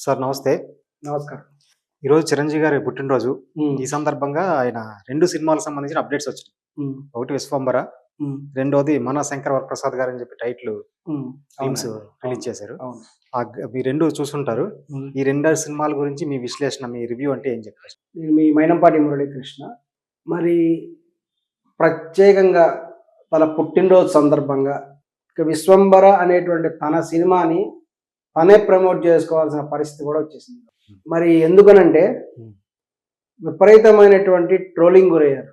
Sir నమస్తే. నమస్కారం. ఈరోజు చిరంజీవి గారి పుట్టినరోజు. హ్మ్. ఈ సందర్భంగా ఆయన 2 సినిమాలకు సంబంధించిన అప్డేట్స్ వచ్చినాయి. హ్మ్. ఒకటి 'విశ్వంబర', హ్మ్. రెండోది 'మన శంకర్ వరప్రసాద్' గారని చెప్పి టైటిల్ హ్మ్. థీమ్స్ అవునండి. రిలీజ్ అవును. చేశారు. అవును. మీ 2 చూసుంటారు. హ్మ్. ఈ 2 సినిమాల గురించి మీ విశ్లేషణ, మీ రివ్యూ అంటే ఏం చెప్తారు? నేను మీ మైనంపాటి మురళీకృష్ణ. మరి ప్రత్యేకంగా తన పుట్టినరోజు సందర్భంగా ఇక 'విశ్వంబర' అనేటువంటి తన సినిమాని తనే ప్రమోట్ చేసుకోవాల్సిన పరిస్థితి కూడా వచ్చేసింది. మరి ఎందుకనంటే హ్మ్. విపరీతమైనటువంటి ట్రోలింగ్ గురయ్యారు.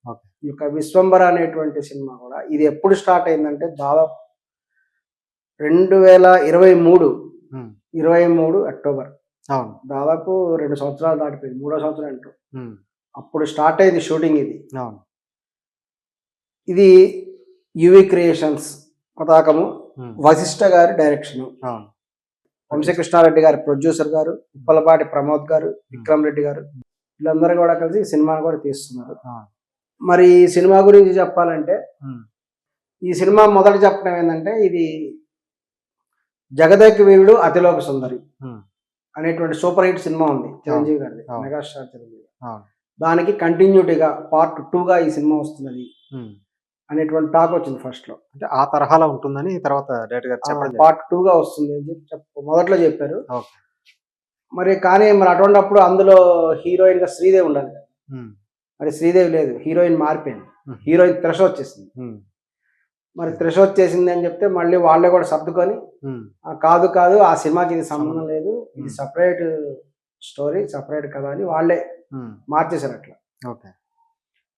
ఓకే. ఈ యొక్క 'విశ్వంబర' అనేటువంటి సినిమా కూడా ఇది ఎప్పుడు స్టార్ట్ అయిందంటే దాదాపు 2023 హ్మ్. 23 అక్టోబర్. అవును. దాదాపు 2 సంవత్సరాలు దాటిపోయింది. మూడో సంవత్సరం అంటారు. హ్మ్. అప్పుడు స్టార్ట్ అయింది షూటింగ్ ఇది. అవును. ఇది యువి క్రియేషన్స్ పతాకము, హ్మ్. వశిష్ఠ గారి డైరెక్షను, అవును. వంశీకృష్ణారెడ్డి గారి ప్రొడ్యూసర్ గారు, ఉప్పలపాటి ప్రమోద్ గారు, విక్రమ్ రెడ్డి గారు వీళ్ళందరూ కూడా కలిసి ఈ సినిమాను కూడా తీస్తున్నారు. అవును. మరి ఈ సినిమా గురించి చెప్పాలంటే హ్మ్. ఈ సినిమా మొదట చెప్పడం ఏంటంటే ఇది 'జగదేక వీరుడు అతిలోక సుందరి' హ్మ్. అనేటువంటి సూపర్ హిట్ సినిమా ఉంది చిరంజీవి గారిది, అవును. మెగాస్టార్ చిరంజీవి. అవును. దానికి కంటిన్యూటీగా పార్ట్ 2గా ఈ సినిమా వస్తున్నది హ్మ్. అనేటువంటి టాక్ వచ్చింది ఫస్ట్‌లో. అంటే ఆ తరహాలో ఉంటుందని తర్వాత డైరెక్టర్ గారు చెప్పడం జరిగింది. పార్ట్ 2గా వస్తుంది అని మొదట్లో చెప్పారు. ఓకే. మరి కానీ మరి అటువంటప్పుడు అందులో హీరోయిన్‌గా శ్రీదేవి ఉండాలి కదా! హ్మ్. మరి శ్రీదేవి లేదు. హీరోయిన్ మారిపోయింది. హ్మ్. హీరోయిన్ త్రిష వచ్చేసింది. హ్మ్. మరి త్రిష వచ్చేసింది అని చెప్తే మళ్ళీ వాళ్ళే కూడా సర్దుకొని హ్మ్. కాదు ఆ సినిమాకి ఇది సంబంధం లేదు. ఇది హ్మ్. సెపరేట్ స్టోరీ, సెపరేట్ కథ అని వాళ్ళే హ్మ్. మార్చేశారు అట్లా. ఓకే.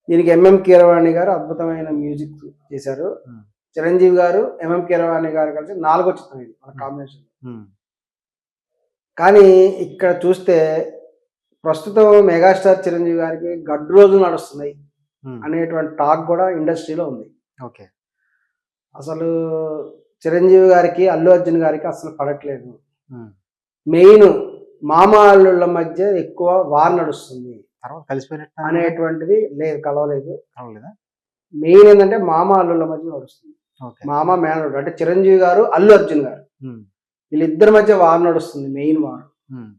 దీనికి ఎంఎం కీరవాణి గారు అద్భుతమైన మ్యూజిక్ చేశారు. హ్మ్. చిరంజీవి గారు, ఎంఎం కీరవాణి గారు కలిసి 4గో చిత్రం ఇది వాళ్ళ కాంబినేషన్. హ్మ్. కానీ ఇక్కడ చూస్తే ప్రస్తుతం మెగాస్టార్ చిరంజీవి గారికి గడ్డు రోజులు నడుస్తున్నాయి హ్మ్. అనేటువంటి టాక్ కూడా ఇండస్ట్రీలో ఉంది. ఓకే. అసలు చిరంజీవి గారికి, అల్లు అర్జున్ గారికి అసలు పడట్లేదు. హ్మ్. మెయిన్ మామ అల్లుళ్ళ మధ్య ఎక్కువ వార్ నడుస్తుంది తర్వాత కలిసిపోయినట్టు అనేటువంటిది లేదు, కలవలేదు. కలవలేదా? మెయిన్ ఏంటంటే మామ అల్లుళ్ళ మధ్య నడుస్తుంది. ఓకే. మామ మేనల్లుడు అంటే చిరంజీవి గారు, అల్లు అర్జున్ గారు హ్మ్. వీళ్ళిద్దరి మధ్య వార్ నడుస్తుంది, మెయిన్ వార్ హ్మ్.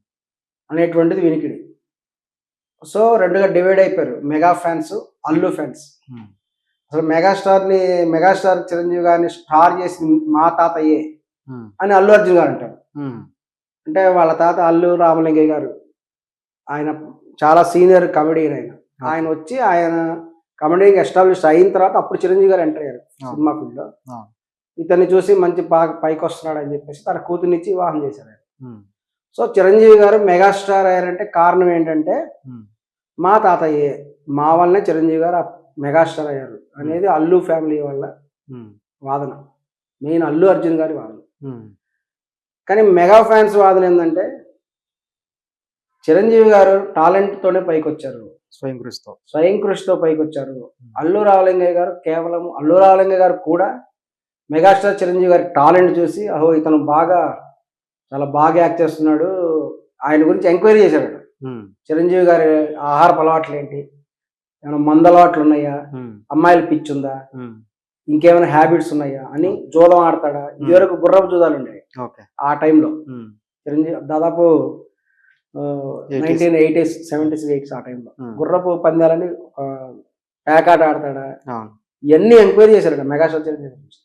అనేటువంటిది వినికిడి. సో 2గా డివైడ్ అయిపోయారు, మెగా ఫ్యాన్స్, అల్లు ఫ్యాన్స్. హ్మ్. అసలు మెగాస్టార్ చిరంజీవి గారిని స్టార్ చేసింది మా తాతయ్యే హ్మ్. అని అల్లు అర్జున్ గారు అంటారు. హ్మ్. అంటే వాళ్ళ తాత అల్లు రామలింగయ్య గారు, ఆయన చాలా సీనియర్ కమెడియన్ ఆయన. ఆయన వచ్చి ఆయన కమెడీకి ఎస్టాబ్లిష్ అయిన తర్వాత అప్పుడు చిరంజీవి గారు ఎంటర్ అయ్యారు సినిమా ఫీల్డ్‌లో. ఇతన్ని చూసి మంచి బాగా పైకొస్తున్నాడు అని చెప్పేసి తన కూతుర్నిచ్చి వివాహం చేశారు ఆయన. హ్మ్. సో చిరంజీవి గారు మెగాస్టార్ అయ్యారంటే కారణం ఏంటంటే హ్మ్. మా తాతయ్యే, మా వల్లనే చిరంజీవి గారు మెగాస్టార్ అయ్యారు అనేది అల్లు ఫ్యామిలీ వాళ్ళ హ్మ్. వాదన. మెయిన్ అల్లు అర్జున్ గారి వాదన. హ్మ్. కానీ మెగా ఫ్యాన్స్ వాదన ఏందంటే చిరంజీవి గారు టాలెంట్‌తోనే పైకొచ్చారు. స్వయం కృషితో పైకొచ్చారు. అల్లు రామలింగయ్య గారు కేవలం అల్లు రామలింగయ్య గారు కూడా మెగాస్టార్ చిరంజీవి గారి టాలెంట్ చూసి ఇతను చాలా బాగా యాక్ట్ చేస్తున్నాడు. ఆయన గురించి ఎంక్వైరీ చేశారట. హ్మ్. చిరంజీవి గారి ఆహారపు అలవాట్లేంటి? ఏమైనా మందు అలవాట్లు ఉన్నాయా? హ్మ్. అమ్మాయిల పిచ్చుందా? హ్మ్. ఇంకేమైనా హ్యాబిట్స్ ఉన్నాయా? అని జూదం ఆడతాడా? ఇదివరకు గుర్రపు జూదాలుండేవి ఓకే. ఆ టైంలో. హ్మ్. చిరంజీవి దాదాపు 1980s, 70s, 80s ఆ టైంలో గుర్రపు పందాలని పేకాట ఆడతాడా? ఇవన్నీ ఎంక్వైరీ చేశారట మెగాస్టార్ చిరంజీవి గురించి.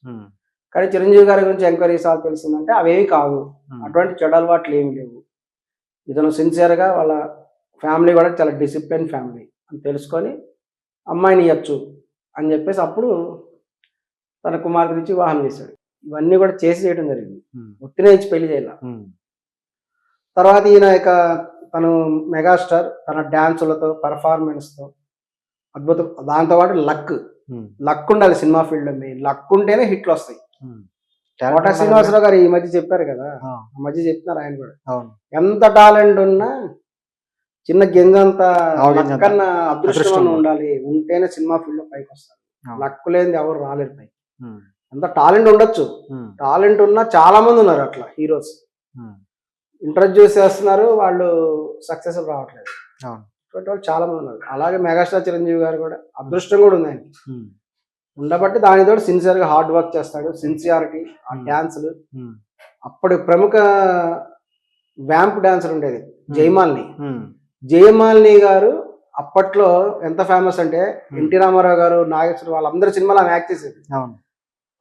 కానీ చిరంజీవి గారి గురించి ఎంక్వైరీ సార్ తెలిసిందంటే అవేవి కావు. అటువంటి చెడు అలవాట్లు ఏమి లేవు. ఇతను సిన్సియర్‌గా వాళ్ళ ఫ్యామిలీ కూడా చాలా డిసిప్లిన్ ఫ్యామిలీ అని తెలుసుకొని అమ్మాయిని ఇయ్యొచ్చు అని చెప్పేసి అప్పుడు తన కుమార్తెనిచ్చి వివాహం చేశాడు. ఇవన్నీ కూడా చేయడం జరిగింది. ఉత్తినే ఇచ్చి పెళ్లి చేయాల. తర్వాత ఈయన తను మెగాస్టార్ తన డాన్సులతో, పెర్ఫార్మెన్స్‌తో అద్భుతం. దాంతో పాటు లక్ ఉండాలి సినిమా ఫీల్డ్‌లో. మెయిన్ లక్ ఉంటేనే హిట్లు వస్తాయి. కోట శ్రీనివాసరావు గారు ఈ మధ్య చెప్పారు కదా, ఆ మధ్య చెప్తున్నారు ఆయన కూడా. ఎంత టాలెంట్ ఉన్నా చిన్న గింజంత లక్ అన్న అదృష్టం ఉండాలి. ఉంటేనే సినిమా ఫీల్డ్ లో పైకి వస్తారు. లక్ లేనిది ఎవరు రాలేరు పైకి. ఎంత టాలెంట్ ఉండొచ్చు, టాలెంట్ ఉన్నా చాలా మంది ఉన్నారు అట్లా హీరోస్. ఇంట్రడ్యూస్ చేస్తున్నారు, వాళ్ళు సక్సెస్ రావట్లేదు. ఇటువంటి వాళ్ళు చాలా మంది ఉన్నారు. అలాగే మెగాస్టార్ చిరంజీవి గారు కూడా అదృష్టం కూడా ఉంది ఆయనకి. ఉండబట్టి దానితో సిన్సియర్ గా హార్డ్ వర్క్ చేస్తాడు. సిన్సియారిటీ, ఆ డాన్సులు. అప్పుడు ప్రముఖ వ్యాంప్ డాన్సర్ ఉండేది జయమాలిని. జయమాలిని గారు అప్పట్లో ఎంత ఫేమస్ అంటే ఎన్టీ రామారావు గారు, నాగేశ్వర వాళ్ళందరూ సినిమాలు ఆమె యాక్ట్ చేసేది.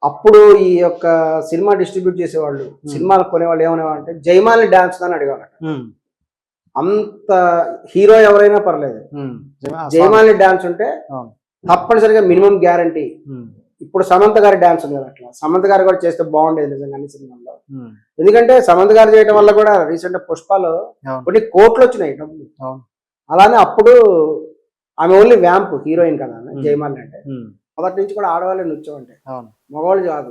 అప్పుడు ఈ యొక్క సినిమా డిస్ట్రిబ్యూట్ చేసేవాళ్ళు, సినిమాలు కొనేవాళ్ళు ఏమనేవాళ్ళు అంటే జయమాలిని డాన్స్ అని అడిగేవాళ్ళట. అంత హీరో ఎవరైనా పర్లేదు, జయమాలిని డాన్స్ ఉంటే తప్పనిసరిగా మినిమం గ్యారంటీ. ఇప్పుడు సమంత గారి డాన్స్ ఉంది కదా, అట్లా సమంత గారు కూడా చేస్తే బాగుండేది నిజంగా అన్ని సినిమాల్లో. ఎందుకంటే సమంత గారు చేయడం వల్ల కూడా రీసెంట్ పుష్పాలు కొన్ని కోట్లు వచ్చినాయి డబ్బులు. అలానే అప్పుడు ఆమె ఓన్లీ వ్యాంప్ హీరోయిన్ కదా జయమాలిని అంటే. మొదటి నుంచి కూడా ఆడవాళ్ళే నృత్యం అంటే, మగవాళ్ళు కాదు.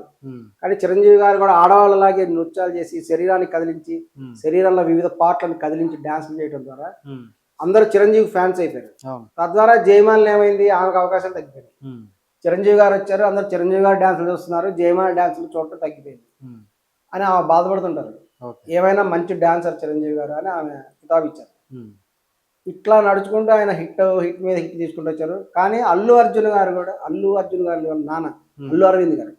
కానీ చిరంజీవి గారు కూడా ఆడవాళ్ళలాగే నృత్యాలు చేసి శరీరాన్ని కదిలించి, శరీరంలో వివిధ పార్ట్లను కదిలించి డాన్సులు చేయడం ద్వారా అందరూ చిరంజీవి ఫ్యాన్స్ అయిపోయారు. తద్వారా జయమాలిని ఏమైంది, ఆమెకు అవకాశాలు తగ్గిపోయాయి. చిరంజీవి గారు వచ్చారు, అందరు చిరంజీవి గారు డాన్సులు చూస్తున్నారు, జయమాలిని డాన్సులు చూడటం తగ్గిపోయింది అని ఆమె బాధపడుతుంటారు. ఏమైనా మంచి డాన్సర్ చిరంజీవి గారు అని ఆమె కితాబు ఇచ్చారు. ఇట్లా నడుచుకుంటూ ఆయన హిట్ మీద హిట్ తీసుకుంటూ వచ్చారు. కానీ అల్లు అర్జున్ గారు గారి నాన్న అల్లు అరవింద్ గారు,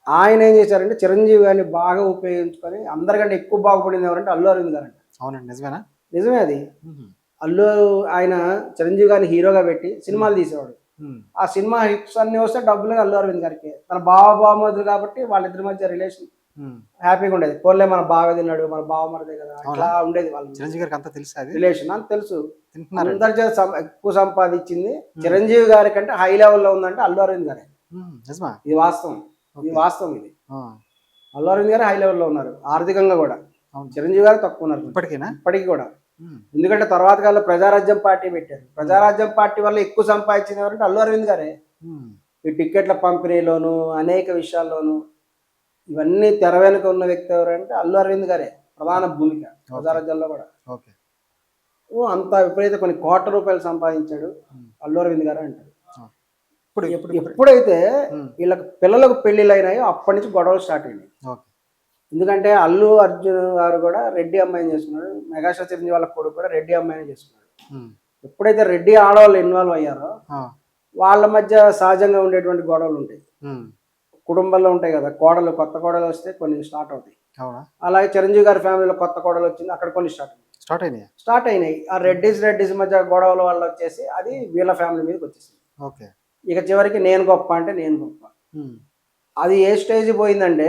ఆయన ఏం చేశారంటే చిరంజీవి గారిని బాగా ఉపయోగించుకొని అందరికంటే ఎక్కువ బాగుపడింది ఎవరంటే అల్లు అరవింద్ గారు అంట. అవునండి, నిజమేనా? నిజమే అది. ఆయన చిరంజీవి గారిని హీరోగా పెట్టి సినిమాలు తీసేవాడు. ఆ సినిమా హిట్స్ అన్ని వస్తే డబ్బులు అల్లు అరవింద్ గారికి. తన బావమరుదులు కాబట్టి వాళ్ళిద్దరి మధ్య రిలేషన్ హ్యాపీగా ఉండేది. పోలే మన బావ తిన్నాడు, మన బావమరిదే కదా, అట్లా ఉండేది వాళ్ళ చిరంజీవి గారికి. అంతా తెలుసు రిలేషన్ అని తెలుసు. అందరి చేత ఎక్కువ సంపాదించింది చిరంజీవి గారి కంటే హై లెవెల్లో ఉందంటే అల్లు అరవింద్ గారే. ఇది వాస్తవం, ఇది అల్లు అరవింద్ గారు హై లెవెల్లో ఉన్నారు ఆర్థికంగా కూడా. చిరంజీవి గారు తక్కువ ఉన్నారు ఇప్పటికీ కూడా. ఎందుకంటే తర్వాత కాలంలో ప్రజారాజ్యం పార్టీ పెట్టారు. ప్రజారాజ్యం పార్టీ వల్ల ఎక్కువ సంపాదించిన ఎవరంటే అల్లు అరవింద్ గారే. ఈ టికెట్ల పంపిణీలోను అనేక విషయాల్లోనూ ఇవన్నీ తెర వెనుక ఉన్న వ్యక్తి ఎవరంటే అల్లు అరవింద్ గారే ప్రధాన భూమిక. ప్రజారాజ్యంలో కూడా అంత విపరీత కొన్ని కోట్ల రూపాయలు సంపాదించాడు అల్లు అరవింద్ గారు అంటారు. ఎప్పుడైతే వీళ్ళకి పిల్లలకు పెళ్లిళ్ళు అయినాయో అప్పటి నుంచి గొడవలు స్టార్ట్ అయినాయి. ఎందుకంటే అల్లు అర్జున్ గారు కూడా రెడ్డి అమ్మాయిని చేసుకున్నాడు, మెగాస్టార్ చిరంజీవి వాళ్ళ కొడుకు కూడా రెడ్డి అమ్మాయిని చేసుకున్నాడు. ఎప్పుడైతే రెడ్డి ఆడవాళ్ళు ఇన్వాల్వ్ అయ్యారో వాళ్ళ మధ్య సహజంగా ఉండేటువంటి గొడవలు ఉంటాయి, కుటుంబంలో ఉంటాయి కదా. కొత్త కోడలు వస్తే కొన్ని స్టార్ట్ అవుతాయి. అలాగే చిరంజీవి గారి ఫ్యామిలీలో కొత్త కోడలు వచ్చింది, అక్కడ కొన్ని స్టార్ట్ అయినాయి. ఆ రెడ్డిస్ మధ్య గొడవల వల్ల వచ్చేసి అది వీళ్ళ ఫ్యామిలీ మీదకి వచ్చేసింది. ఇక చివరికి నేను గొప్ప అంటే నేను గొప్ప. అది ఏ స్టేజ్ పోయిందంటే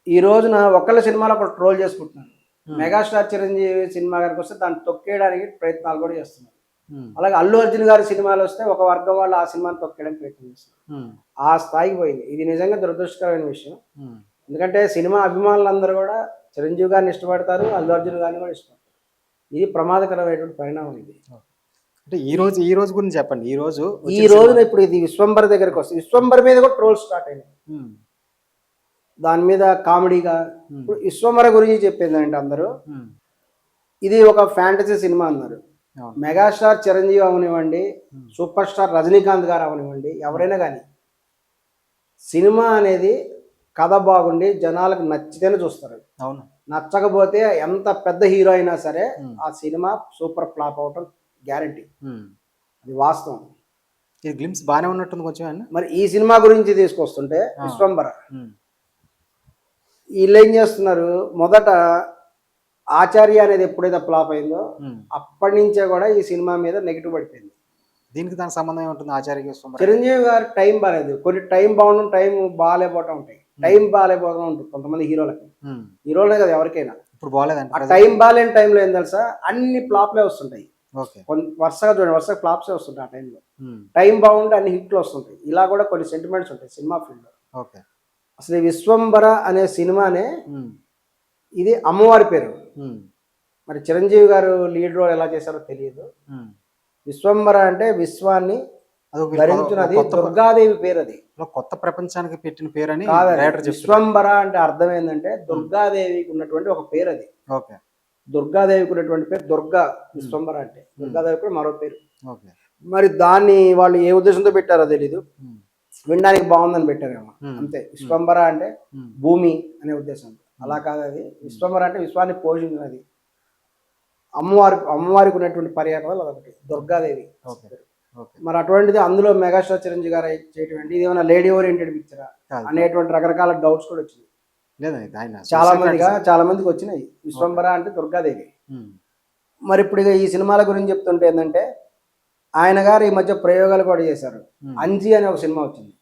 ఈ రోజున ఒకళ్ళ సినిమాలో ఒకరు ట్రోల్ చేసుకుంటున్నారు. మెగాస్టార్ చిరంజీవి సినిమా గారికి వస్తే దాన్ని తొక్కేయడానికి ప్రయత్నాలు కూడా చేస్తున్నారు. అలాగే అల్లు అర్జున్ గారి సినిమాలు వస్తే ఒక వర్గం వాళ్ళు ఆ సినిమాని తొక్కేయడానికి ప్రయత్నం చేస్తున్నారు. ఆ స్థాయికి పోయింది. ఇది నిజంగా దురదృష్టకరమైన విషయం. ఎందుకంటే సినిమా అభిమానులందరూ కూడా చిరంజీవి గారిని ఇష్టపడతారు, అల్లు అర్జున్ గారిని కూడా ఇష్టపడతారు. ఇది ప్రమాదకరమైనటువంటి పరిణామం. ఇది అంటే ఈ రోజు గురించి చెప్పండి. ఈ రోజున ఇప్పుడు ఇది విశ్వంబర్ దగ్గరకు వస్తుంది. విశ్వంబర్ మీద కూడా ట్రోల్ స్టార్ట్ అయినాయి. దాని మీద కామెడీగా ఇప్పుడు విశ్వంబర గురించి చెప్పింది అంటే అందరూ ఇది ఒక ఫ్యాంటసీ సినిమా అన్నారు. మెగాస్టార్ చిరంజీవి అవనివ్వండి, సూపర్ స్టార్ రజనీకాంత్ గారు అవనివ్వండి, ఎవరైనా కానీ సినిమా అనేది కథ బాగుండి జనాలకు నచ్చితేనే చూస్తారు. నచ్చకపోతే ఎంత పెద్ద హీరో అయినా సరే ఆ సినిమా సూపర్ ఫ్లాప్ అవటం గ్యారంటీ. అది వాస్తవం. ఇది గ్లిమ్స్ బాగానే ఉన్నట్టుంది కొంచెం. మరి ఈ సినిమా గురించి తీసుకొస్తుంటే విశ్వంబర వీళ్ళు ఏం చేస్తున్నారు, మొదట ఆచార్య అనేది ఎప్పుడైతే ఫ్లాప్ అయిందో అప్పటి నుంచే కూడా ఈ సినిమా మీద నెగిటివ్ పడిపోయింది. దీనికి దానికి సంబంధం ఏముంటుంది? ఆచార్య చిరంజీవి గారు టైం బాగాలేదు, కొన్ని టైం బాగుంటుంది, టైం బాగాలేకపోవటం ఉంటాయి. టైం బాగాలేకపోవడం ఉంటుంది కొంతమంది హీరోలే కదా ఎవరికైనా. ఇప్పుడు బాగాలేదండి. ఆ టైం బాగాలేని టైంలో ఏం తెలుసా, అన్ని ఫ్లాప్లే వస్తుంటాయి. వరుసగా చూడండి, వరుసగా ఫ్లాప్సే వస్తుంటాయి. ఆ టైంలో టైం బాగుంటే అన్ని హిట్లు వస్తుంటాయి. ఇలా కూడా కొన్ని సెంటిమెంట్స్ ఉంటాయి సినిమా ఫీల్డ్ లో. అసలు విశ్వంబర అనే సినిమానే ఇది అమ్మవారి పేరు. మరి చిరంజీవి గారు లీడ్ రోల్ ఎలా చేశారో తెలియదు. విశ్వంబర అంటే విశ్వాన్ని ధరించినది దుర్గాదేవి పేరు. అది కొత్త ప్రపంచానికి పెట్టిన పేరు అని. విశ్వంబర అంటే అర్థం ఏంటంటే దుర్గాదేవికి ఉన్నటువంటి ఒక పేరు. అది దుర్గాదేవికి ఉన్నటువంటి పేరు దుర్గా. విశ్వంబర అంటే దుర్గాదేవి కూడా మరో పేరు. మరి దాన్ని వాళ్ళు ఏ ఉద్దేశంతో పెట్టారో తెలీదు, వినడానికి బాగుందని పెట్టారేమో అంతే. విశ్వంబర అంటే భూమి అనే ఉద్దేశం. అలా కాదు, అది విశ్వంబర అంటే విశ్వాన్ని పోషించినది. అమ్మవారికి ఉన్నటువంటి పర్యాటకాలు అదొకటి దుర్గాదేవి. మరి అటువంటిది అందులో మెగాస్టార్ చిరంజీవి గారు చేయటువంటి ఇది ఏమైనా లేడీ ఓరియంటెడ్ పిక్చరా అనేటువంటి రకరకాల డౌట్స్ కూడా వచ్చింది. లేదా ఆయన చాలా మందికి వచ్చినాయి. విశ్వంబర అంటే దుర్గాదేవి. ఉమ్, మరి ఇప్పుడు ఇక ఈ సినిమాల గురించి చెప్తుంటే ఏంటంటే ఆయన గారు ఈ మధ్య ప్రయోగాలు కూడా చేశారు. ఉమ్, అంజీ అనే ఒక సినిమా వచ్చింది.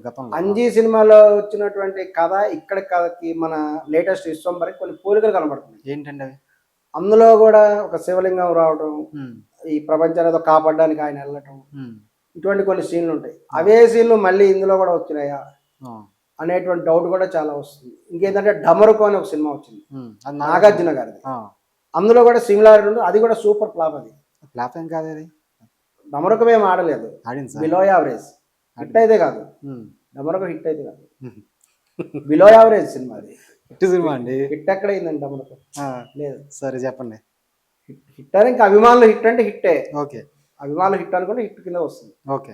గతంలో అంజీ సినిమాలో వచ్చినటువంటి కథ ఇక్కడ కథకి మన లేటెస్ట్ విశ్వంబరకి కొన్ని పోలికలు కనబడుతున్నాయి. ఏంటండి అవి? అందులో కూడా ఒక శివలింగం రావడం, ఉమ్, ఈ ప్రపంచాన్ని ఏదో కాపాడడానికి ఆయన వెళ్ళటం, ఉమ్, ఇటువంటి కొన్ని సీన్లు ఉంటాయి. అవే సీన్లు మళ్ళీ ఇందులో కూడా వచ్చినాయా ఆ, అనేటువంటి డౌట్ కూడా చాలా వస్తుంది. ఇంకేంటంటే డమరుకో అనే ఒక సినిమా వచ్చింది అది నాగార్జున గారిది. ఆ, అందులో కూడా సిమిలారిటీ ఉంది. అది కూడా సూపర్ ఫ్లాప్. అది ఫ్లాప్ ఏం కాదు అది, డమరుకం ఏం ఆడలేదు, ఆడింది సార్. Below average. హిట్ అయితే కాదు, ఉమ్, డమరుకం హిట్ అయితే కాదు, బిలో యావరేజ్ సినిమా. అది హిట్ సినిమా అండి. హిట్ ఎక్కడ అయిందండి డమరుకం? ఆ, లేదు. సరే చెప్పండి. హిట్ అని ఇంకా అభిమానులు హిట్ అంటే హిట్టే. ఓకే. అభిమానులు హిట్ అనుకుంటే హిట్ కింద వస్తుంది. ఓకే.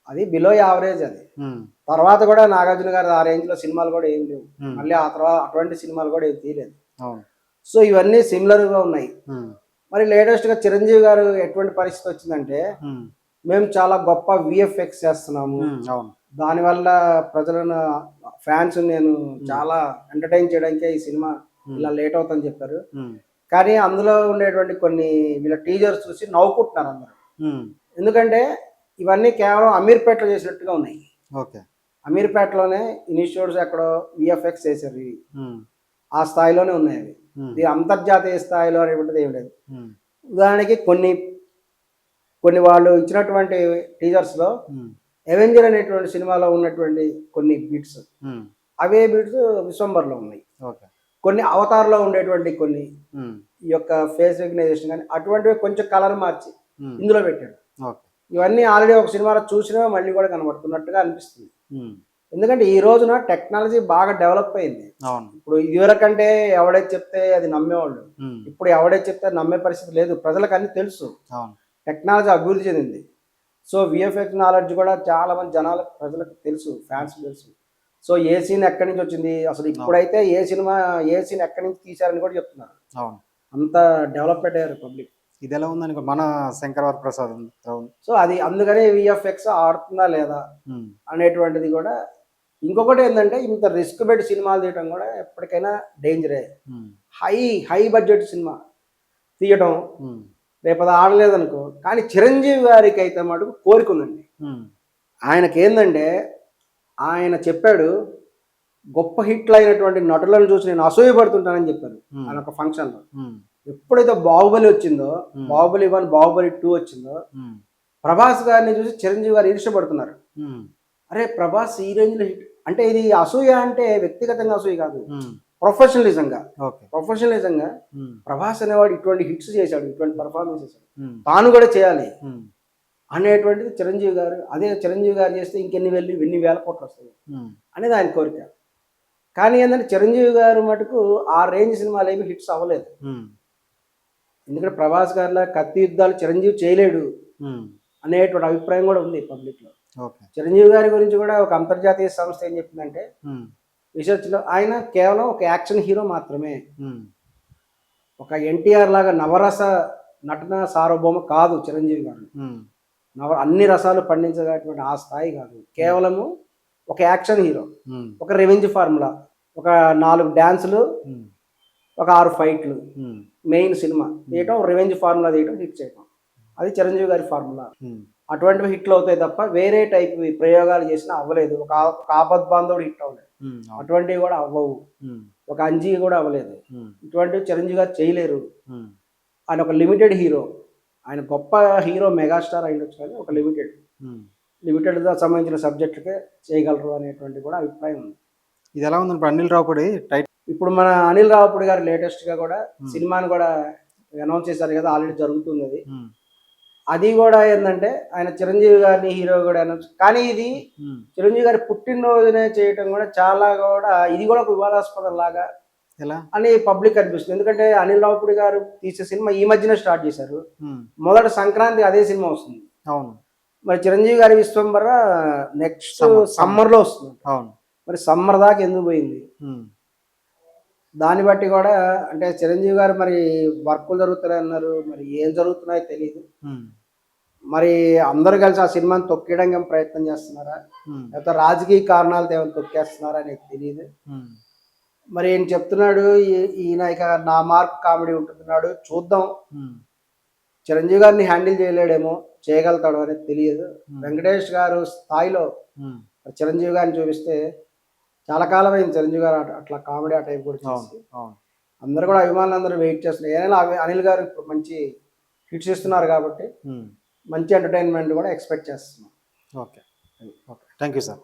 అది బిలో యావరేజ్. అది ఉమ్, తర్వాత కూడా నాగార్జున గారు ఆ రేంజ్ లో సినిమాలు కూడా ఏం లేవు. ఉమ్, మళ్ళీ ఆ తర్వాత అటువంటి సినిమాలు కూడా ఏం తీయలేదు. అవును. సో ఇవన్నీ సిమిలర్ గా ఉన్నాయి. ఉమ్, మరి లేటెస్ట్ గా చిరంజీవి గారు ఎటువంటి పరిస్థితి వచ్చిందంటే, ఉమ్, మేము చాలా గొప్ప విఎఫ్ఎక్స్ చేస్తున్నాము, అవును. దానివల్ల ప్రజలను ఫ్యాన్స్ నేను చాలా ఎంటర్టైన్ చేయడానికే ఈ సినిమా ఇలా లేట్ అవుతుందని చెప్పారు. ఉమ్, కానీ అందులో ఉండేటువంటి కొన్ని వీళ్ళ టీజర్స్ చూసి నవ్వుకుంటున్నారు అందరూ. ఉమ్, ఎందుకంటే ఇవన్నీ కేవలం అమీర్పేటలో చేసినట్టుగా ఉన్నాయి. ఓకే. అమీర్పేటలోనే ఇన్స్టిట్యూట్స్ ఎక్కడో విఎఫ్ఎక్స్ వేసారు. ఇవి ఉమ్, ఆ స్థాయిలోనే ఉన్నాయి అవి. ఉమ్, ఇది అంతర్జాతీయ స్థాయిలో అనేటువంటిది ఏం లేదు. ఉమ్, ఉదాహరణకి కొన్ని వాళ్ళు ఇచ్చినటువంటి టీజర్స్లో ఉమ్, అవెంజర్ అనేటువంటి సినిమాలో ఉన్నటువంటి కొన్ని బిట్స్, ఉమ్, అవే బిట్స్ విశ్వంబర్లో ఉన్నాయి. ఓకే. కొన్ని అవతార్లో ఉండేటువంటి కొన్ని ఉమ్, ఈ యొక్క ఫేస్ రికగ్నైజేషన్ కానీ అటువంటివి కొంచెం కలర్ మార్చి ఉమ్, ఇందులో పెట్టాడు. ఓకే. ఇవన్నీ ఆల్రెడీ ఒక సినిమాలో చూసినా మళ్ళీ కూడా కనబడుతున్నట్టుగా అనిపిస్తుంది. ఉమ్, ఎందుకంటే ఈ రోజున టెక్నాలజీ బాగా డెవలప్ అయింది. అవును. ఇప్పుడు ఇదివరకంటే ఎవడైతే చెప్తే అది నమ్మేవాళ్ళు. ఉమ్, ఇప్పుడు ఎవడైతే చెప్తే నమ్మే పరిస్థితి లేదు. ప్రజలకు అన్ని తెలుసు, అవును. టెక్నాలజీ అభివృద్ధి చెందింది. సో విఎఫ్ఎక్స్ నాలెడ్జ్ కూడా చాలా మంది జనాలకు ప్రజలకు తెలుసు, ఫ్యాన్స్ తెలుసు. సో ఏ సీన్ ఎక్కడి నుంచి వచ్చింది, అసలు ఇప్పుడైతే ఏ సీన్ ఎక్కడి నుంచి తీశారని కూడా చెప్తున్నారు. అవును. అంత డెవలప్మెంట్ అయ్యారు పబ్లిక్. ఇది ఎలా ఉందని మన శంకరవర ప్రసాద్ ఉంది. అవును. సో అది అందుకనే విఎఫ్ఎక్స్ ఆడుతుందా లేదా ఉమ్, అనేటువంటిది కూడా. ఇంకొకటి ఏంటంటే ఇంత రిస్క్ పెట్టి సినిమాలు తీయడం కూడా ఎప్పటికైనా డేంజరే. ఉమ్, హై బడ్జెట్ సినిమా తీయడం, ఉమ్, రేపు అది ఆడలేదనుకో. కానీ చిరంజీవి గారికి అయితే మటుకు కోరిక ఉందండి. ఉమ్, ఆయనకి ఏంటంటే ఆయన చెప్పాడు, గొప్ప హిట్లు అయినటువంటి నటులను చూసి నేను అసూయపడుతుంటానని చెప్పారు ఆయన ఒక ఫంక్షన్లో. ఉమ్, ఎప్పుడైతే బాహుబలి వచ్చిందో, బాహుబలి 1 బాహుబలి 2 వచ్చిందో, ఉమ్, ప్రభాస్ గారిని చూసి చిరంజీవి గారు ఈర్ష్యపడుతున్నారు. ఉమ్, అరే ప్రభాస్ ఈ రేంజ్లో హిట్ అంటే, ఇది అసూయ అంటే వ్యక్తిగతంగా అసూయ కాదు, ఉమ్, ప్రొఫెషనలిజంగా. ఓకే. ప్రొఫెషనలిజంగా ఉమ్, ప్రభాస్ అనేవాడు ఇటువంటి హిట్స్ చేశాడు, ఇటువంటి పర్ఫార్మెన్స్ చేశాడు, ఉమ్, తాను కూడా చేయాలి ఉమ్, అనేటువంటిది చిరంజీవి గారు. అదే చిరంజీవి గారు చేస్తే ఎన్ని వేల కోట్లు వస్తాయి ఉమ్, అనేది ఆయన కోరిక. కానీ ఏంటంటే చిరంజీవి గారు మటుకు ఆ రేంజ్ సినిమాలు ఏమి హిట్స్ అవ్వలేదు. ఉమ్, ఎందుకంటే ప్రభాస్ గారిలా కత్తి యుద్ధాలు చిరంజీవి చేయలేడు ఉమ్, అనేటువంటి అభిప్రాయం కూడా ఉంది పబ్లిక్లో. ఓకే. చిరంజీవి గారి గురించి కూడా ఒక అంతర్జాతీయ సంస్థ ఏం చెప్పిందంటే, ఉమ్, రీసెర్చ్లో ఆయన కేవలం ఒక యాక్షన్ హీరో మాత్రమే, ఉమ్, ఒక ఎన్టీఆర్ లాగా నవరస నటన సార్వభౌమ కాదు చిరంజీవి గారు. ఉమ్, అన్ని రసాలు పండించగలిగినటువంటి ఆ స్థాయి కాదు. కేవలము ఒక యాక్షన్ హీరో, ఉమ్, ఒక రెవెంజ్ ఫార్ములా, ఒక 4 డాన్సులు, ఉమ్, ఒక 6 ఫైట్లు, ఉమ్, మెయిన్ సినిమా తీయటం, రెవెంజ్ ఫార్ములా తీయటం, హిట్ చేయటం. అది చిరంజీవి గారి ఫార్ములా. ఉమ్, అటువంటివి హిట్లు అవుతాయి తప్ప వేరే టైప్ ప్రయోగాలు చేసినా అవ్వలేదు. ఒక ఆపద్ బాంధవుడు హిట్ అవ్వలేదు, ఉమ్, అవును. అటువంటివి కూడా అవ్వవు. ఉమ్, ఒక అంజీ కూడా అవ్వలేదు. ఉమ్, ఇటువంటివి చిరంజీవి గారు చేయలేరు. ఉమ్, ఆయన ఒక లిమిటెడ్ హీరో. ఆయన గొప్ప హీరో, మెగాస్టార్ అయ్యుండొచ్చు, కానీ ఒక ఉమ్. లిమిటెడ్గా సంబంధించిన సబ్జెక్టులకే చేయగలరు అనేటువంటి కూడా అభిప్రాయం ఉంది. ఇది ఎలా ఉందని ఇప్పుడు అనిల్ రావుపూడి టైటిల్. ఇప్పుడు మన అనిల్ రావుపూడి గారు లేటెస్ట్గా కూడా సినిమాని కూడా అనౌన్స్ చేశారు కదా, ఆల్రెడీ జరుగుతుంది అది. ఉమ్, అది కూడా ఏంటంటే ఆయన చిరంజీవి గారిని హీరో కూడా అనౌన్స్, కానీ ఇది ఉమ్, చిరంజీవి గారి పుట్టినరోజునే చేయటం కూడా చాలా కూడా, ఇది కూడా ఒక వివాదాస్పదం లాగా ఎలా అని పబ్లిక్ అనిపిస్తుంది. ఎందుకంటే అనిల్ రావుపూడి గారు తీసే సినిమా ఈ మధ్యనే స్టార్ట్ చేశారు. ఉమ్, మొదటి సంక్రాంతి అదే సినిమా వస్తుంది. అవును. మరి చిరంజీవి గారి విశ్వంబర నెక్స్ట్ సమ్మర్లో వస్తుంది. అవును. మరి సమ్మర్ దాకా ఎందుకు పోయింది? ఉమ్, దాన్ని బట్టి కూడా అంటే చిరంజీవి గారు మరి వర్కులు జరుగుతున్నాయి అన్నారు, మరి ఏం జరుగుతున్నాయో తెలియదు. ఉమ్, మరి అందరూ కలిసి ఆ సినిమాని తొక్కేయడానికి ఏం ప్రయత్నం చేస్తున్నారా, ఉమ్, లేకపోతే రాజకీయ కారణాలతో ఏమైనా తొక్కేస్తున్నారా అనేది తెలియదు. ఉమ్, మరి ఈయన చెప్తున్నాడు ఈయన ఇక నా మార్క్ కామెడీ ఉంటున్నాడు, చూద్దాం. చిరంజీవి గారిని హ్యాండిల్ చేయలేడేమో, చేయగలుగుతాడు అనేది తెలియదు. వెంకటేష్ గారు స్థాయిలో చిరంజీవి గారిని చూపిస్తే చాలా కాలం అయింది చిరంజీవి గారు అట్లా కామెడీ ఆ టైప్ కూడా చేసి. అందరూ కూడా అభిమానులు అందరూ వెయిట్ చేస్తున్నారు. ఏదైనా అనిల్ గారు ఇప్పుడు మంచి హిట్స్ ఇస్తున్నారు కాబట్టి మంచి ఎంటర్టైన్మెంట్ కూడా ఎక్స్పెక్ట్ చేస్తున్నాం. Okay, okay, thank you sir.